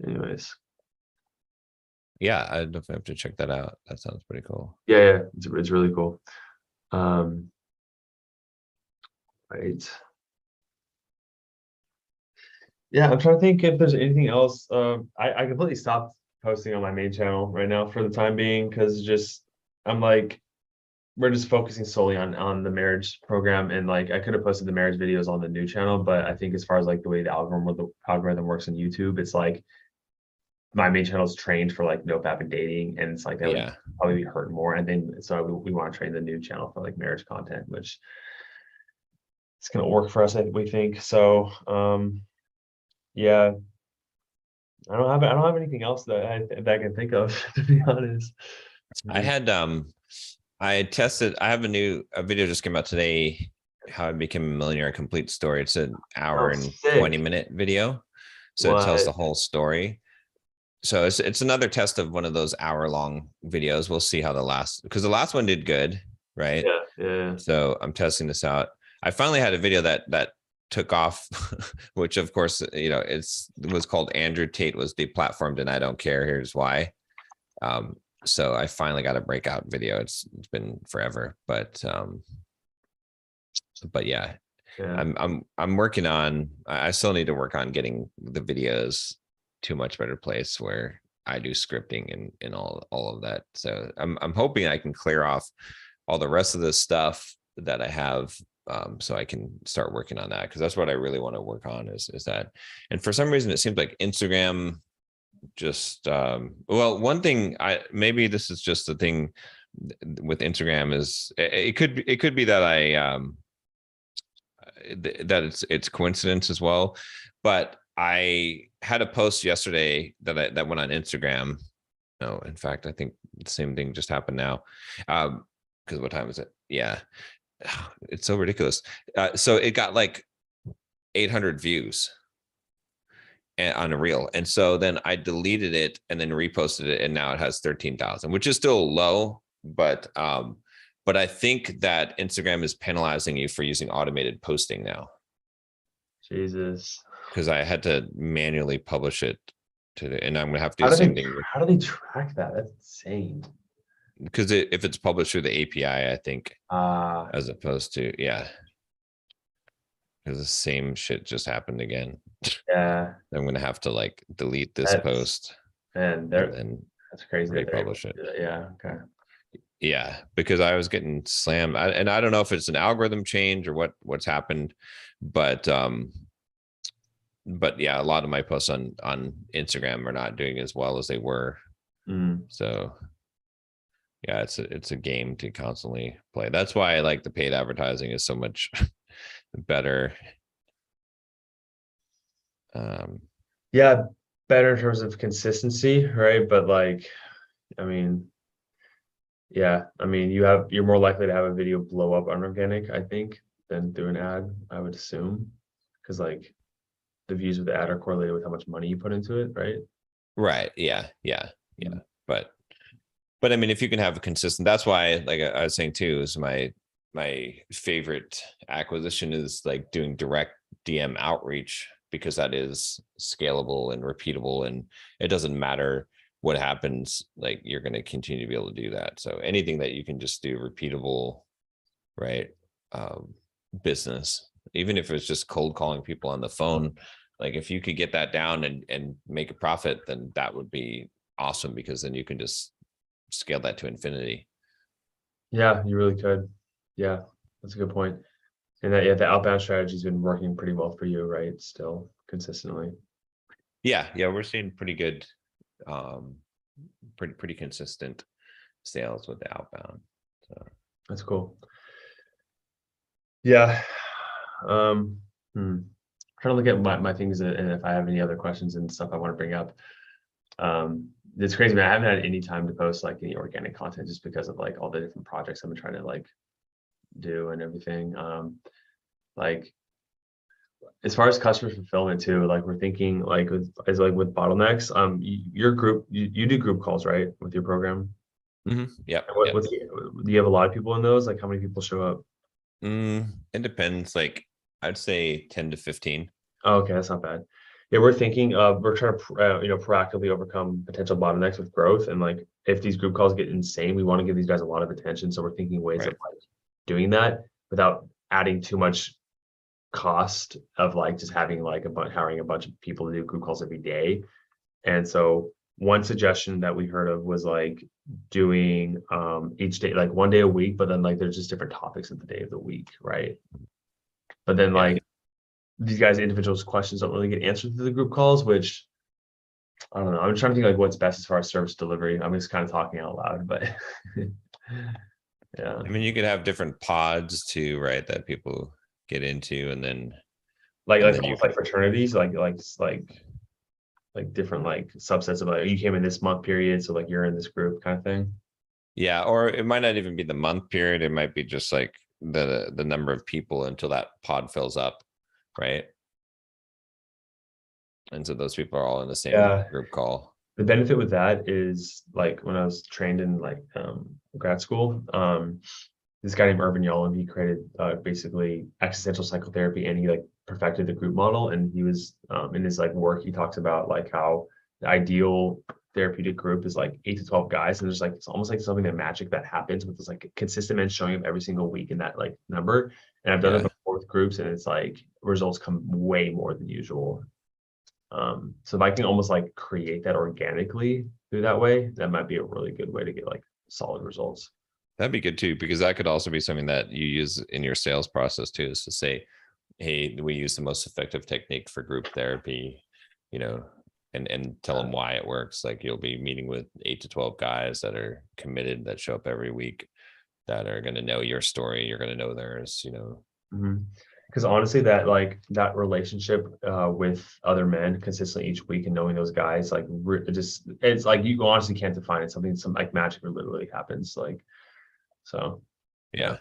Anyways, Yeah, I definitely have to check that out. That sounds pretty cool. yeah, it's really cool. Um, right. Yeah, I'm trying to think if there's anything else. I completely stopped posting on my main channel right now for the time being because just I'm like we're just focusing solely on the marriage program and like I could have posted the marriage videos on the new channel, but I think as far as like the way the algorithm works on YouTube, it's like my main channel is trained for like nofap and dating, and it's like that would Yeah. probably be hurt more. And then so we want to train the new channel for like marriage content, which it's gonna work for us, we think. So yeah, I don't have anything else that I can think of to be honest. I had I tested. I have a video just came out today. How I became a millionaire, a complete story. It's an hour Oh, and sick. 20-minute video, so it tells the What? whole story. So it's another test of one of those hour-long videos. We'll see how because the last one did good, right? Yeah. So I'm testing this out. I finally had a video that took off, which of course it was called Andrew Tate was deplatformed, and I don't care. Here's why. Um, so I finally got a breakout video. It's been forever, but yeah, Yeah. I'm working on. I still need to work on getting the videos to a much better place where I do scripting and all of that. So I'm hoping I can clear off all the rest of the stuff that I have, so I can start working on that, because that's what I really want to work on is that. And for some reason, it seems like Instagram just well, one thing, maybe this is just the thing with Instagram is it could be that that it's coincidence as well, but I had a post yesterday that went on Instagram. No, in fact, I think the same thing just happened now. Because what time is it? Yeah, it's so ridiculous. So it got like 800 views on a reel, and so then I deleted it and then reposted it, and now it has 13,000, which is still low, but I think that Instagram is penalizing you for using automated posting now, Jesus. because I had to manually publish it and I'm gonna have to do the same thing with, How do they track that? That's insane. because if it's published through the API, I think, Uh as opposed to, yeah, because the same shit just happened again. yeah, I'm gonna have to like delete this that's post man, and then that's crazy that they're able republish to it. do that. Yeah, okay. Yeah, because I was getting slammed, and I don't know if it's an algorithm change or what's happened, but yeah, a lot of my posts on Instagram are not doing as well as they were. Mm. So yeah, it's a game to constantly play. That's why I like the paid advertising is so much better. Yeah, better in terms of consistency, right? But like, I mean, yeah, I mean, you're more likely to have a video blow up unorganic, I think, than through an ad, I would assume. Because like the views of the ad are correlated with how much money you put into it, right? Right. Yeah. Mm. But I mean, if you can have a consistent, that's why, like I was saying too, is my favorite acquisition is like doing direct DM outreach, because that is scalable and repeatable, and it doesn't matter what happens, like you're going to continue to be able to do that. So anything that you can just do repeatable, right? Um, Business, even if it's just cold calling people on the phone, like if you could get that down and make a profit, then that would be awesome, because then you can just scale that to infinity. Yeah, you really could. Yeah, that's a good point. And that, yeah, the outbound strategy's been working pretty well for you, right? Still consistently. Yeah, we're seeing pretty good, um, pretty consistent sales with the outbound. So That's cool. Yeah. Trying to look at my things and if I have any other questions and stuff I want to bring up. It's crazy, man. I haven't had any time to post like any organic content just because of like all the different projects I've been trying to like do and everything. Like as far as customer fulfillment too, like we're thinking like with bottlenecks. Your group, you do group calls, right, with your program? yeah. Do you have a lot of people in those? Like how many people show up? It depends. Like I'd say 10 to 15. Oh, okay, that's not bad. Yeah, we're thinking we're trying to proactively overcome potential bottlenecks with growth, and like if these group calls get insane, we want to give these guys a lot of attention. So we're thinking ways of Right. like doing that without adding too much cost of like just having like hiring a bunch of people to do group calls every day. And so one suggestion that we heard of was like doing each day, like one day a week, but then like there's just different topics of the day of the week, right? But then Yeah. like these guys' individuals' questions don't really get answered through the group calls, which I don't know. I'm trying to think like what's best as far as service delivery. I'm just kind of talking out loud, but yeah. I mean, you could have different pods too, right? That people get into, and then you Almost like fraternities, like different like subsets of like you came in this month period, so like you're in this group kind of thing. yeah, or it might not even be the month period. It might be just like the number of people until that pod fills up, right? And so those people are all in the same Yeah. group call. The benefit with that is like when I was trained in like grad school, this guy named Irvin Yalom, he created basically existential psychotherapy and he like perfected the group model. And he was in his like work, he talks about like how the ideal therapeutic group is like 8 to 12 guys. And there's like, it's almost like something that magic that happens with this like consistent men showing up every single week in that like number. And I've done it Yeah, before with groups and it's like results come way more than usual. So if I can almost like create that organically through that way, that might be a really good way to get like solid results. that'd be good too, because that could also be something that you use in your sales process too, is to say, hey, we use the most effective technique for group therapy, you know, and tell them why it works. Like you'll be meeting with 8 to 12 guys that are committed, that show up every week, that are going to know your story, you're going to know theirs, you know. Because honestly, that like that relationship with other men consistently each week and knowing those guys, like just it's like you honestly can't define it. Some like magic literally happens. Like so, yeah. Yeah.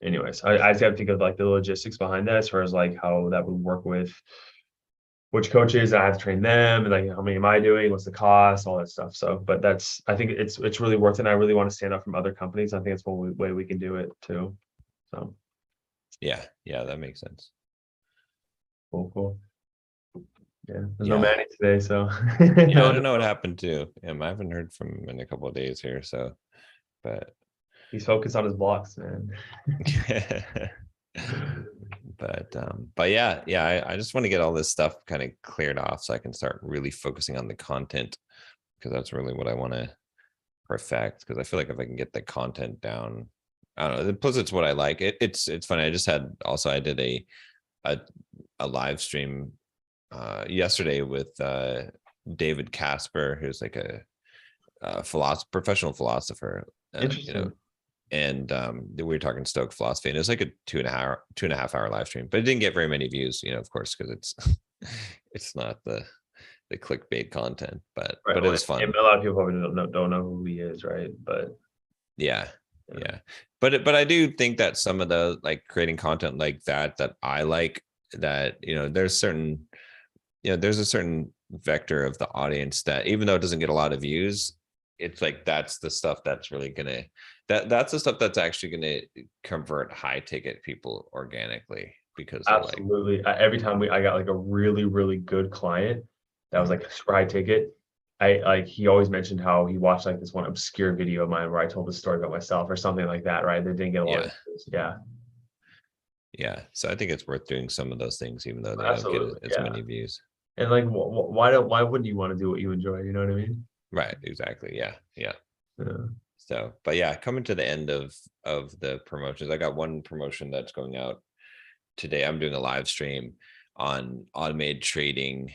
Anyways, I just have to think of like the logistics behind that as far as like how that would work with which coaches I have to train them and like how many am I doing, what's the cost, all that stuff. So, but that's I think it's really worth it. And I really want to stand out from other companies. I think it's one way we can do it too. So Yeah, that makes sense. cool. Yeah, there's no Yeah. Manny today, so Yeah, I don't know what happened to him. I haven't heard from him in a couple of days here, so but he's focused on his blocks, man. but yeah, I just want to get all this stuff kind of cleared off so I can start really focusing on the content, because that's really what I want to perfect, because I feel like if I can get the content down, I don't know, plus it's what I like. It's funny. I did a live stream yesterday with David Casper, who's like a professional philosopher, you know, Interesting. and we were talking Stoic philosophy, and it was like a 2.5 hour live stream, but it didn't get very many views, you know, of course, because it's it's not the clickbait content, but Right. it was fun. A lot of people probably don't know who he is, right? But Yeah. But I do think that some of the like creating content like that I like, that, you know, there's a certain vector of the audience that, even though it doesn't get a lot of views, it's like that's the stuff that's really gonna that's the stuff that's actually gonna convert high ticket people organically, because they're like, absolutely, every time I got like a really good client that was mhm, like a super high ticket. I like he always mentioned how he watched like this one obscure video of mine where I told the story about myself or something like that, right? That didn't get a lot of yeah, views. Yeah, so I think it's worth doing some of those things even though they don't get absolutely. as Yeah. many views. And like, why wouldn't you want to do what you enjoy? You know what I mean? Right, exactly. Yeah. Yeah. So, but yeah, coming to the end of the promotions, I got one promotion that's going out today. I'm doing a live stream on automated trading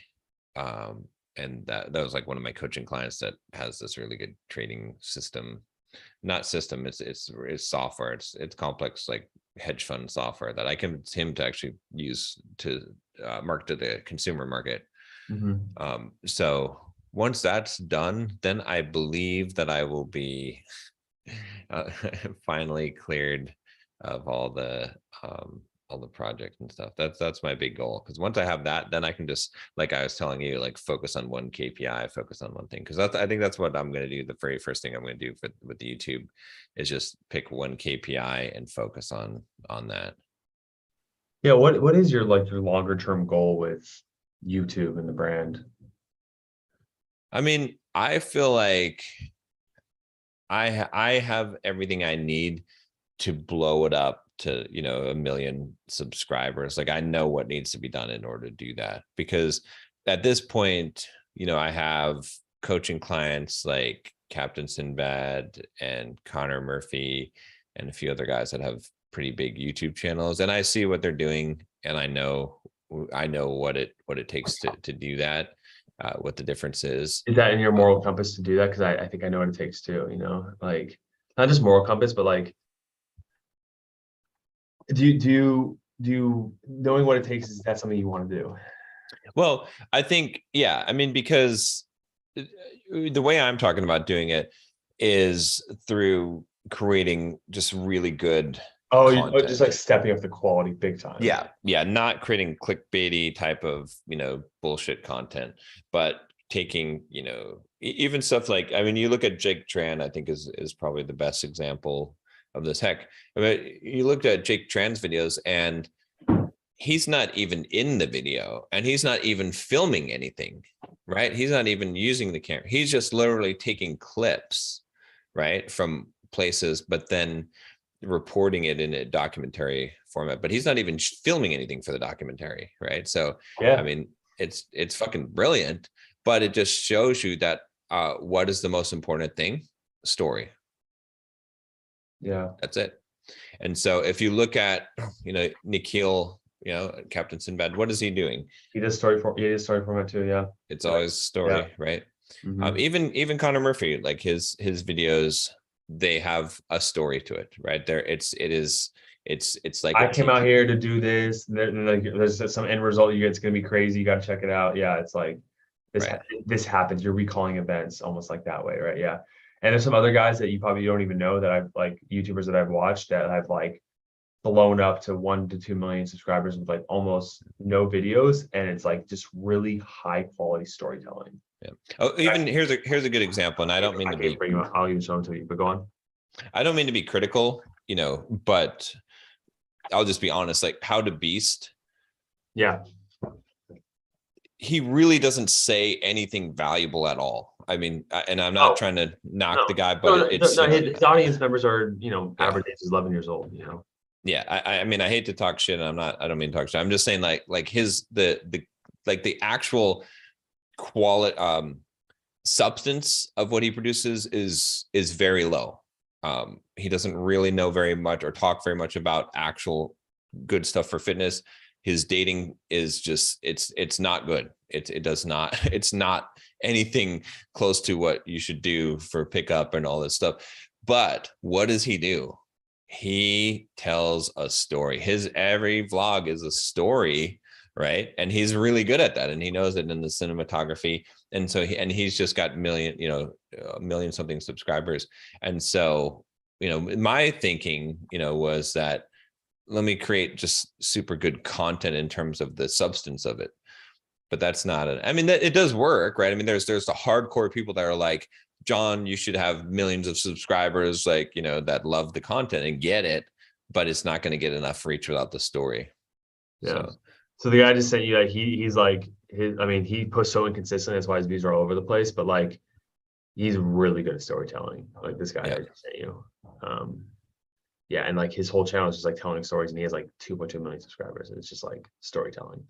And that was like one of my coaching clients that has this really good trading system, not system, it's software. It's complex, like hedge fund software that I convinced him to actually use to market to the consumer market. So once that's done, then I believe that I will be finally cleared of all the projects and stuff. That's my big goal, because once I have that, then I can just, like I was telling you, like focus on one KPI, focus on one thing, because I think that's what I'm going to do. The very first thing I'm going to do with the YouTube is just pick one KPI and focus on that. Yeah, what is your your longer term goal with YouTube and the brand? I mean, I feel like I have everything I need to blow it up to 1 million subscribers. Like, I know what needs to be done in order to do that, because at this point, I have coaching clients like Captain Sinbad and Connor Murphy and a few other guys that have pretty big YouTube channels, and I see what they're doing, and I know what it takes to do that, what the difference is. Is that in your moral compass to do that? Because I think I know what it takes too, like not just moral compass, but like do you knowing what it takes, is that something you want to do? Well, I think, yeah, I mean, because the way I'm talking about doing it is through creating just really good content. Just like stepping up the quality big time. Yeah, not creating clickbaity type of bullshit content, but taking even stuff like, I mean, you look at Jake Tran, I think is probably the best example of this. Heck, I mean, you looked at Jake Tran's videos, and he's not even in the video, and he's not even filming anything, right? He's not even using the camera. He's just literally taking clips, right, from places, but then reporting it in a documentary format. But he's not even filming anything for the documentary, right? So yeah, I mean, it's fucking brilliant, but it just shows you that what is the most important thing? Story. Yeah, that's it. And so if you look at Nikhil, Captain Sinbad, what is he doing? he does story format too. Yeah, it's always story. Right. Even Connor Murphy, like his videos, they have a story to it, right? It's like, I came out here to do this, there's some end result you get, it's gonna be crazy, you got to check it out. Yeah, it's like this happens, you're recalling events almost like that way, right? Yeah. And there's some other guys that you probably don't even know that I've like YouTubers that I've watched that have like blown up to 1 to 2 million subscribers with like almost no videos, and it's like just really high quality storytelling. Yeah. Oh, even here's a good example, and I don't mean to be. I'll even show them to you, but go on. I don't mean to be critical, but I'll just be honest. Like, How to Beast. Yeah. He really doesn't say anything valuable at all. I mean, and I'm not trying to knock the guy, but his audience members are, average age is 11 years old, Yeah, I mean, I hate to talk shit, and I don't mean to talk shit. I'm just saying, like the actual quality, substance of what he produces is very low. He doesn't really know very much or talk very much about actual good stuff for fitness. His dating is just, it's not good. It's not anything close to what you should do for pickup and all this stuff. But what does he do? He tells a story. His every vlog is a story, right? And he's really good at that, and he knows it in the cinematography. And so he's just got a million something subscribers. And so, my thinking, was that let me create just super good content in terms of the substance of it. But that's not it. I mean, it does work, right? I mean, there's the hardcore people that are like, John, you should have millions of subscribers, like, that love the content and get it, but it's not going to get enough reach without the story. Yeah. So the guy just sent you, like, he's like, he posts so inconsistent, that's why his views are all over the place, but like, he's really good at storytelling. Like this guy I just sent you. Yeah, and like his whole channel is just like telling stories, and he has like 2.2 million subscribers, and it's just like storytelling.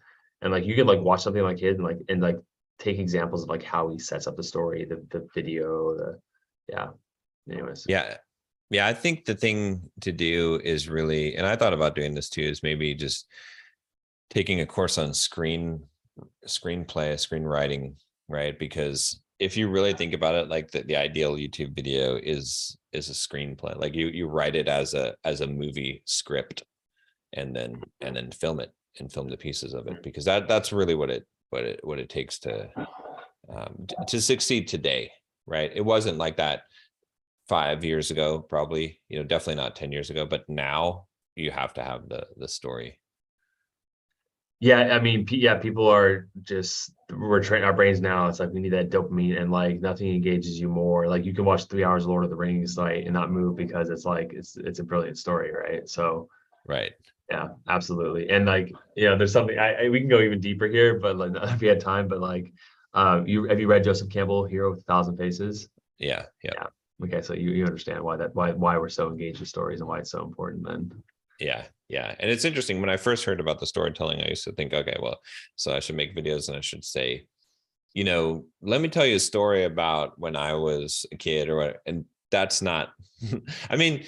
And like you can like watch something like his and like take examples of like how he sets up the story, the video, anyways. Yeah, I think the thing to do is really, and I thought about doing this too, is maybe just taking a course on screen screenwriting, right? Because if you really think about it, like the ideal YouTube video is a screenplay. Like you write it as a movie script, and then film it and film the pieces of it, because that's really what it takes to succeed today, right? It wasn't like that 5 years ago, probably, definitely not 10 years ago, but now you have to have the story. Yeah, I mean, yeah, people are just, we're training our brains now. It's like we need that dopamine, and like nothing engages you more. Like you can watch 3 hours of Lord of the Rings like and not move, because it's like it's a brilliant story, right? So Right. yeah, absolutely. And like, there's something we can go even deeper here, but like if we had time, but like have you read Joseph Campbell, Hero with a Thousand Faces? Yeah. Yeah. Okay, so you understand why we're so engaged with stories and why it's so important then. Yeah. And it's interesting. When I first heard about the storytelling, I used to think, okay, well, so I should make videos and I should say, let me tell you a story about when I was a kid or what. And that's not, I mean,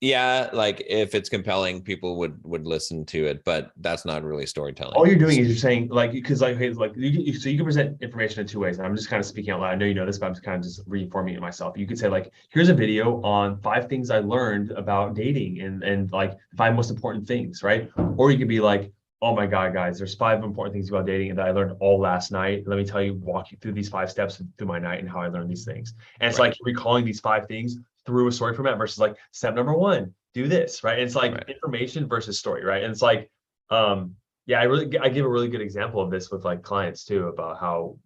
yeah, like if it's compelling, people would listen to it, but that's not really storytelling. All you're doing is you're saying like, because like, hey, like so you can present information in two ways. And I'm just kind of speaking out loud. I know you know this, but I'm just kind of just reinforming it myself. You could say like, here's a video on 5 things I learned about dating and like 5 most important things, right? Or you could be like, oh my God, guys, there's 5 important things about dating that I learned all last night. Let me tell you, walk you through these 5 steps through my night and how I learned these things. And it's Right. like recalling these 5 things through a story format versus like step number 1, do this, right? And it's like information versus story, right? And it's like, yeah, I give a really good example of this with like clients too, about how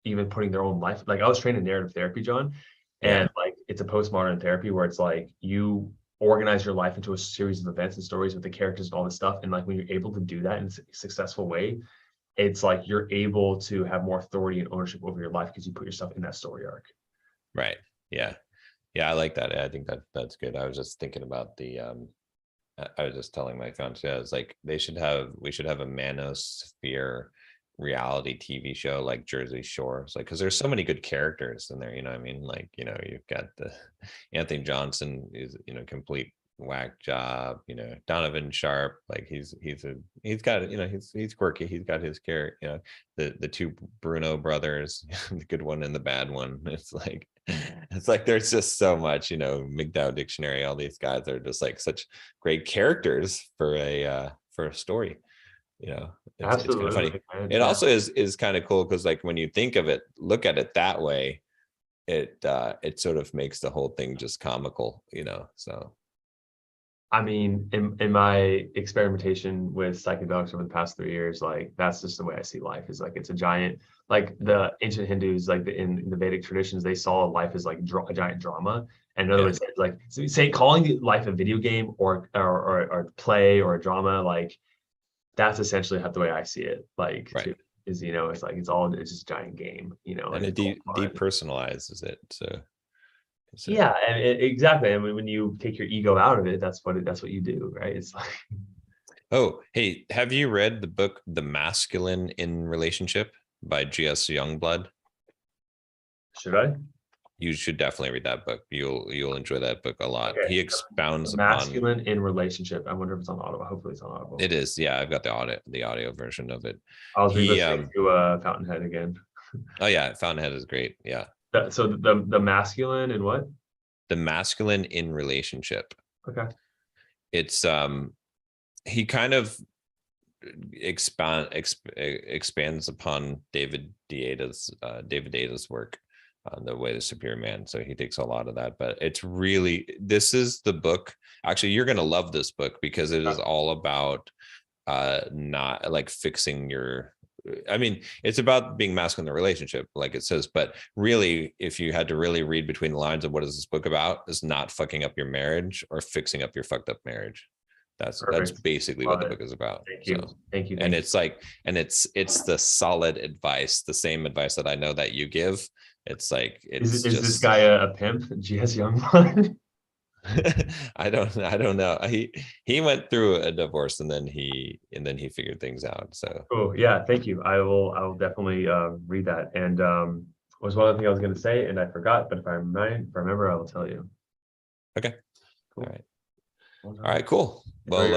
even putting their own life, like I was trained in narrative therapy, John, and like it's a postmodern therapy where it's like you organize your life into a series of events and stories with the characters and all this stuff. And like when you're able to do that in a successful way, it's like you're able to have more authority and ownership over your life because you put yourself in that story arc. Right. Yeah. I like that. I think that's good. I was just thinking about I was just telling my fiance, I was like, we should have a manosphere reality TV show like Jersey Shore. It's like, because there's so many good characters in there, you know what I mean? Like, you've got the Anthony Johnson is, complete whack job, Donovan Sharp, like he's got, he's quirky, he's got his character, the 2 Bruno brothers, the good one and the bad one. It's like there's just so much, MGTOW dictionary, all these guys are just like such great characters for a story. It's kind of funny. Man. It also is kind of cool because like when you think of it, look at it that way, it sort of makes the whole thing just comical, so. I mean, in my experimentation with psychedelics over the past 3 years, like that's just the way I see life. Is like it's a giant, like the ancient Hindus, like in the Vedic traditions, they saw life as like a giant drama. And in other words, it's like say calling life a video game or play or a drama, like that's essentially the way I see it. Like Right. is it's like it's just a giant game, And it depersonalizes it. So yeah, and exactly. I mean, when you take your ego out of it, that's what you do, right? It's like, oh, hey, have you read the book The Masculine in Relationship by G.S. Youngblood? Should I? You should definitely read that book. You'll enjoy that book a lot. Okay. He expounds Masculine in Relationship. I wonder if it's on Audible. Hopefully it's on Audible. It is. Yeah, I've got the audio version of it. I was listening to Fountainhead again. Oh yeah, Fountainhead is great. Yeah. So the masculine and what? The Masculine in Relationship. Okay. It's he kind of expands upon David Data's work on The Way to Superior Man. So he takes a lot of that, but it's really, this is the book. Actually, you're going to love this book because it is all about not like fixing your, I mean, it's about being masculine in the relationship, like it says, but really, if you had to really read between the lines of what is this book about, is not fucking up your marriage or fixing up your fucked up marriage. That's basically what the book is about. Thank you. Thank you. And it's like, and it's the solid advice, the same advice that I know that you give. It's like, is this guy a pimp? G.S. Youngblood? I don't know. He went through a divorce and then he figured things out. So oh yeah, thank you. I will definitely read that. And was one other thing I was going to say and I forgot, but if I remember, I will tell you. Okay. Cool. All right, cool. Well.